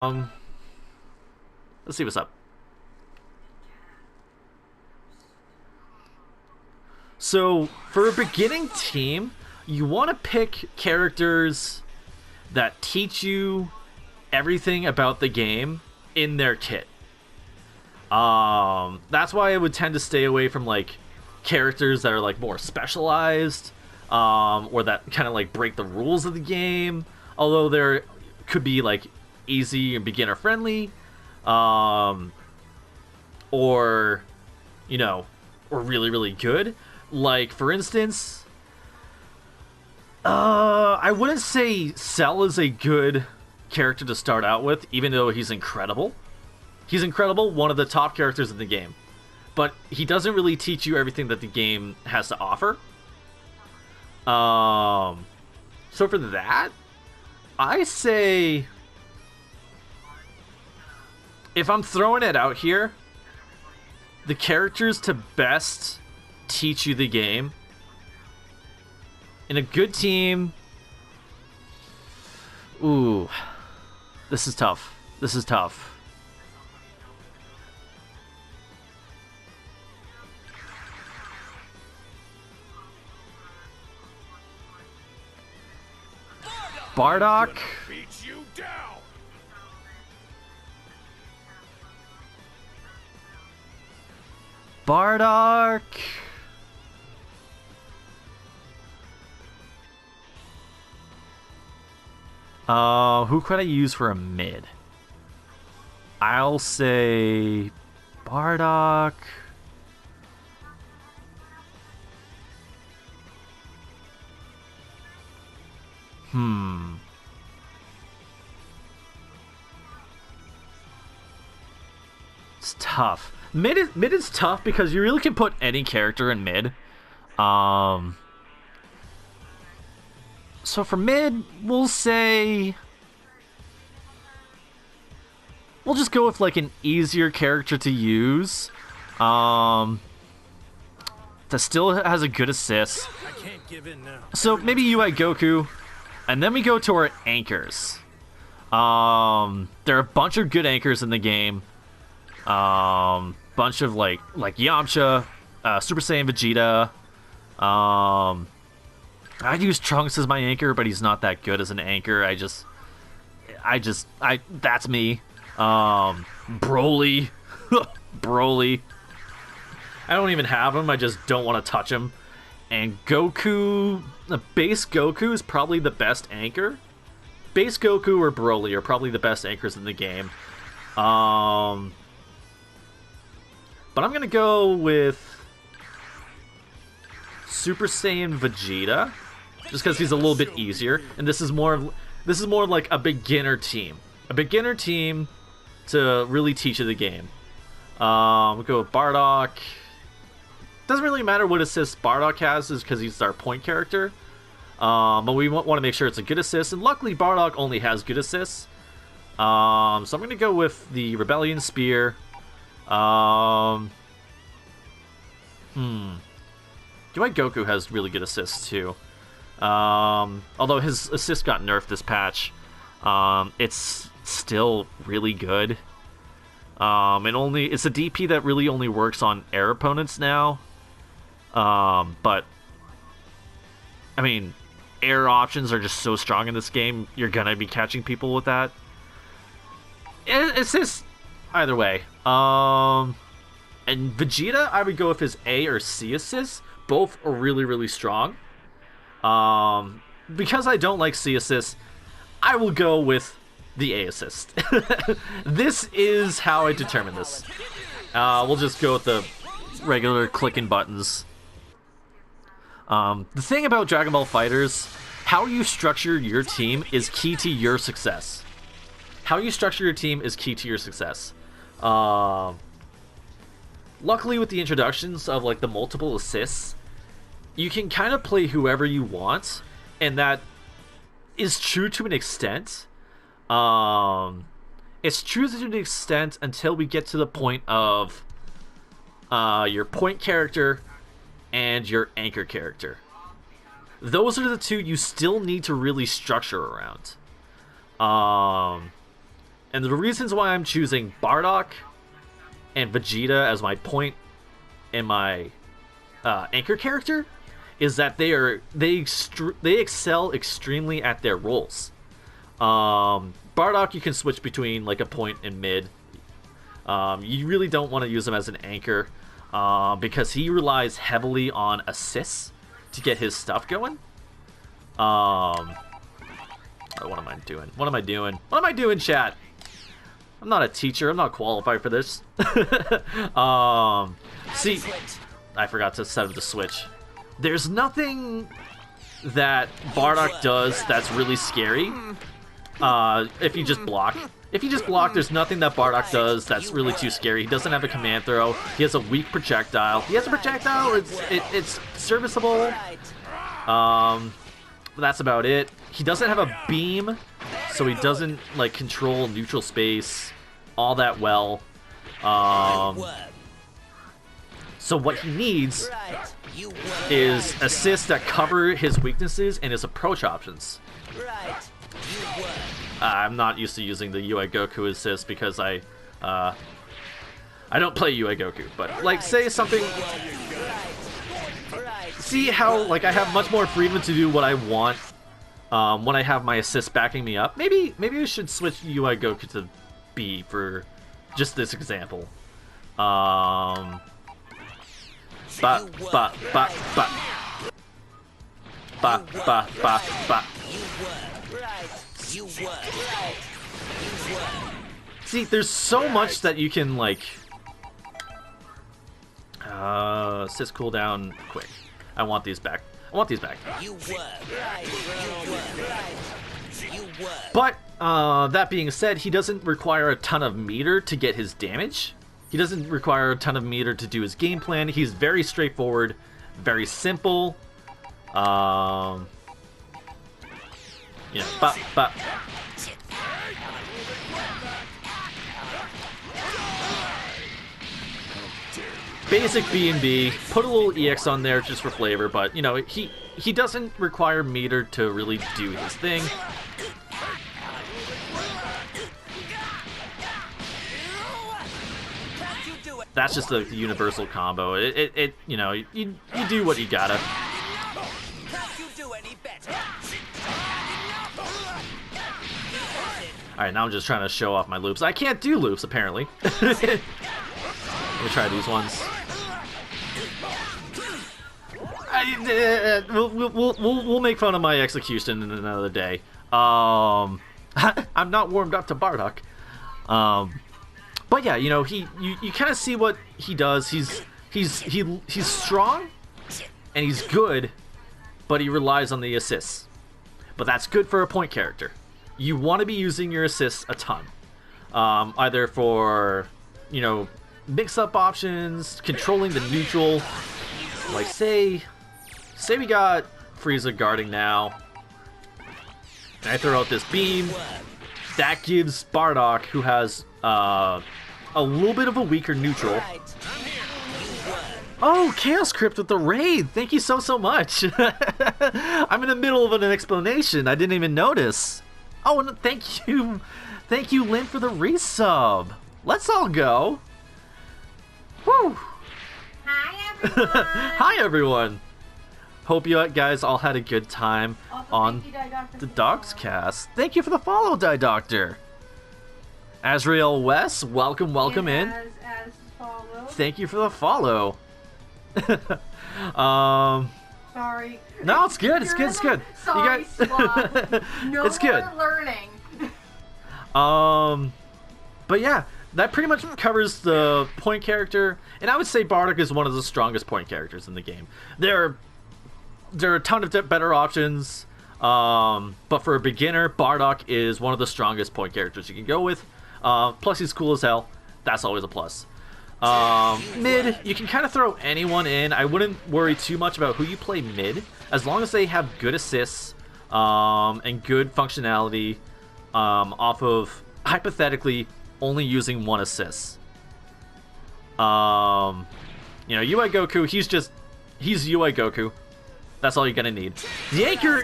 Um, let's see what's up. So, for a beginning team, you want to pick characters that teach you everything about the game in their kit. That's why I would tend to stay away from like characters that are like more specialized, or that kind of like break the rules of the game. Although there could be like easy and beginner friendly, um, or you know, or really good. Like for instance, I wouldn't say Cell is a good character to start out with, even though he's incredible. He's incredible, one of the top characters in the game. But he doesn't really teach you everything that the game has to offer. So for that, I say if I'm throwing it out here, the characters to best teach you the game in a good team. Ooh, this is tough. This is tough. Bardock. Bardock. Who could I use for a mid? I'll say Bardock. It's tough. Mid is tough because you really can put any character in mid. So for mid, we'll say we'll just go with like an easier character to use. That still has a good assist. So maybe UI Goku, and then we go to our anchors. There are a bunch of good anchors in the game. Bunch of like Yamcha, Super Saiyan Vegeta. I'd use Trunks as my anchor, but he's not that good as an anchor. That's me. Broly. Broly. I don't even have him, I just don't want to touch him. And Goku, the base Goku is probably the best anchor. Base Goku or Broly are probably the best anchors in the game. But I'm gonna go with Super Saiyan Vegeta, just because he's a little bit easier, and this is more like a beginner team to really teach you the game. We'll go with Bardock. Doesn't really matter what assist Bardock has, is because he's our point character. But we want to make sure it's a good assist, and luckily Bardock only has good assists. So I'm gonna go with the Rebellion Spear. UI Goku has really good assists too. Although his assist got nerfed this patch, it's still really good. It's a DP that really only works on air opponents now. But I mean, air options are just so strong in this game. You're gonna be catching people with that. It's just either way. And Vegeta, I would go with his A or C assists. Both are really strong. Because I don't like C assists, I will go with the A assist. This is how I determine this. We'll just go with the regular clicking buttons. The thing about Dragon Ball FighterZ, how you structure your team is key to your success. How you structure your team is key to your success. Luckily, with the introductions of like the multiple assists, you can kind of play whoever you want, and that is true to an extent. It's true to an extent until we get to the point of your point character and your anchor character. Those are the two you still need to really structure around. And the reasons why I'm choosing Bardock and Vegeta as my point and my anchor character is that they excel extremely at their roles. Bardock, you can switch between like a point and mid. You really don't want to use him as an anchor because he relies heavily on assists to get his stuff going. What am I doing? What am I doing? What am I doing, chat? I'm not a teacher. I'm not qualified for this. See, I forgot to set up the switch. There's nothing that Bardock does that's really scary. If you just block. If you just block, there's nothing that Bardock does that's really too scary. He doesn't have a command throw. He has a weak projectile. He has a projectile. It's serviceable. That's about it. He doesn't have a beam, so he doesn't like control neutral space all that well. So what he needs is assists that cover his weaknesses and his approach options. I'm not used to using the UI Goku assist because I don't play UI Goku, but like say something. See how like I have much more freedom to do what I want when I have my assist backing me up. Maybe I should switch UI Goku to B for just this example. Ba. See, there's so much that you can like assist cooldown quick. I want these back. I want these back. But that being said, he doesn't require a ton of meter to get his damage. He doesn't require a ton of meter to do his game plan. He's very straightforward, very simple. You know, basic B&B, put a little EX on there just for flavor, but you know, he doesn't require meter to really do his thing. That's just a universal combo. It you know, you do what you gotta. Alright, now I'm just trying to show off my loops. I can't do loops, apparently. Let me try these ones. We'll make fun of my execution in another day. I'm not warmed up to Bardock. But yeah, you know, you kind of see what he does. He's strong and he's good, but he relies on the assists. But that's good for a point character. You want to be using your assists a ton, either for, you know, mix-up options, controlling the neutral. Like say we got Frieza guarding now, and I throw out this beam. That gives Bardock, who has a little bit of a weaker neutral. Oh, Chaos Crypt with the raid! Thank you so much! I'm in the middle of an explanation, I didn't even notice. Oh, and thank you, Lynn, for the resub. Let's all go. Woo! Hi, everyone! Hi, everyone! Hope you guys all had a good time on the Dogs Cast. Thank you for the follow, Die Doctor. Azrael West, welcome in. As followed. Thank you for the follow. Sorry. No, it's good. It's good. It's good. Sorry, you guys... Slob. No it's good. more learning. But yeah, that pretty much covers the point character, and I would say Bardock is one of the strongest point characters in the game. There are a ton of better options, but for a beginner, Bardock is one of the strongest point characters you can go with. Plus, he's cool as hell. That's always a plus. Mid, you can kind of throw anyone in. I wouldn't worry too much about who you play mid, as long as they have good assists and good functionality off of, hypothetically, only using one assist. You know, UI Goku, he's UI Goku. That's all you're gonna need. The anchor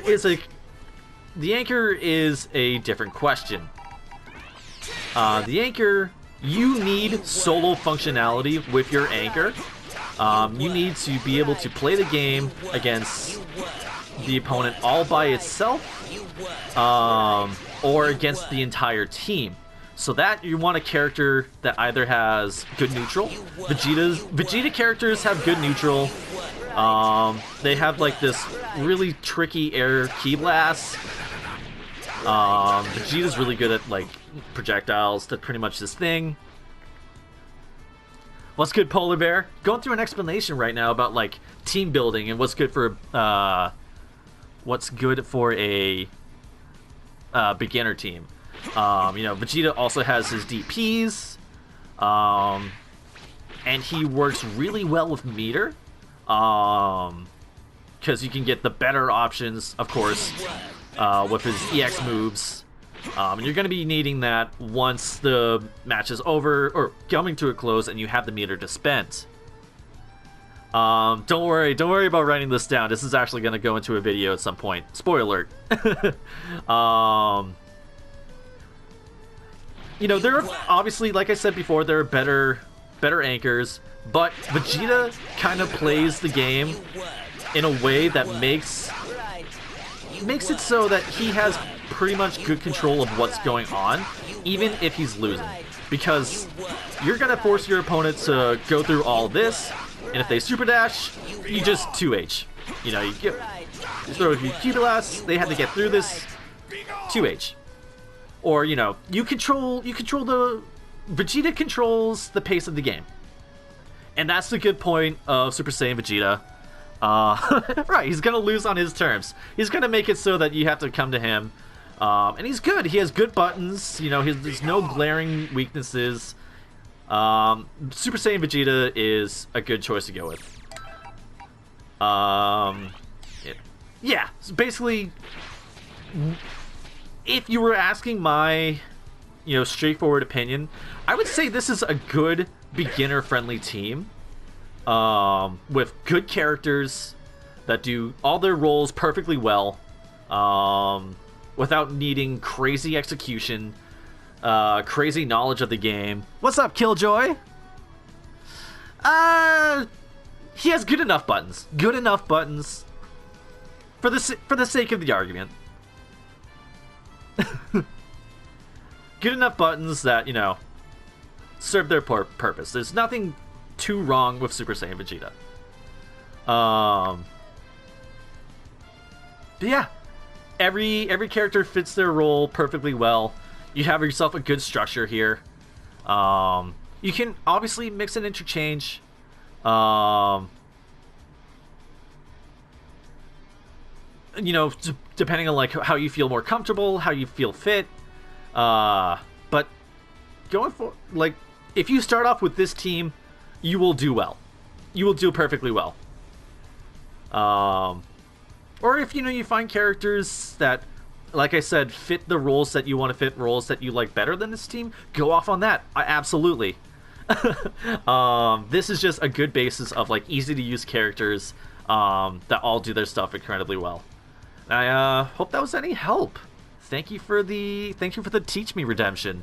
is a different question. The anchor, you need solo functionality with your anchor. You need to be able to play the game against the opponent all by itself, or against the entire team. So that you want a character that either has good neutral. Vegeta characters have good neutral. They have like this really tricky air ki blast. Vegeta's really good at like projectiles. That's pretty much his thing. What's good, Polar Bear? Going through an explanation right now about like team building and what's good for a beginner team. Vegeta also has his DPs, and he works really well with meter, because you can get the better options, of course, with his EX moves. And you're going to be needing that once the match is over, or coming to a close, and you have the meter to spend. Don't worry about writing this down. This is actually going to go into a video at some point. Spoiler alert. There are, obviously, like I said before, there are better anchors, but Vegeta kind of plays the game in a way that makes it so that he has pretty much good control of what's going on, even if he's losing. Because you're going to force your opponent to go through all this, and if they super dash, you just 2H. You throw a few Q blasts, they had to get through this, 2H. Or, you control the... Vegeta controls the pace of the game. And that's the good point of Super Saiyan Vegeta. Right, he's gonna lose on his terms. He's gonna make it so that you have to come to him. And he's good. He has good buttons. There's no glaring weaknesses. Super Saiyan Vegeta is a good choice to go with. Yeah, so basically... If you were asking my, straightforward opinion, I would say this is a good beginner-friendly team, with good characters that do all their roles perfectly well, without needing crazy execution, crazy knowledge of the game. What's up, Killjoy? He has good enough buttons. Good enough buttons for the sake of the argument. Good enough buttons that, serve their purpose. There's nothing too wrong with Super Saiyan Vegeta. But yeah, every character fits their role perfectly well. You have yourself a good structure here. You can obviously mix and interchange. Depending on like how you feel more comfortable, how you feel fit. But going for if you start off with this team, you will do well. You will do perfectly well. Or if you find characters that, like I said, fit the roles that you want to fit, roles that you like better than this team, go off on that. Absolutely. This is just a good basis of like easy to use characters that all do their stuff incredibly well. I hope that was any help. Thank you for the Teach Me redemption.